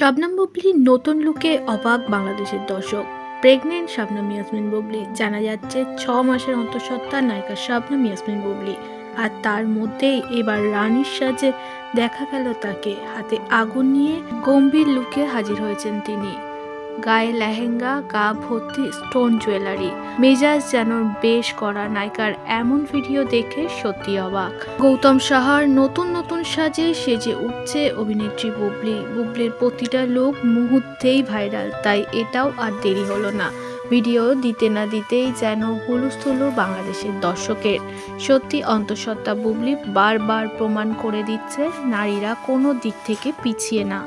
শবনম বুবলির নতুন লুকে অবাক বাংলাদেশের দর্শক। প্রেগনেন্ট শবনম ইয়াসমিন বুবলি। জানা যাচ্ছে 6 মাসের অন্তঃসত্ত্বা নায়িকা শবনম ইয়াসমিন বুবলি। আর তার মধ্যেই এবার রানীর সাজে দেখা গেল তাকে। হাতে আগুন নিয়ে গম্ভীর লুকে হাজির হয়েছেন তিনি। গায়ে লেহেঙ্গা, গা ভর্তি স্টোন জুয়েলারি, মেজাজ যেন বেশ করা। নায়িকার এমন ভিডিও দেখে সত্যি অবাক। গৌতম সাহার নতুন নতুন সাজে সেজে উঠছে অভিনেত্রী বুবলি। বুবলির প্রতিটা লুক মুহূর্তেই ভাইরাল, তাই এটাও আর দেরি হলো না। ভিডিও দিতে না দিতেই যেন হুলস্থুলু বাংলাদেশের দর্শকের। সত্যি অন্তঃসত্ত্বা বুবলি বারবার প্রমাণ করে দিচ্ছে নারীরা কোনো দিক থেকে পিছিয়ে না।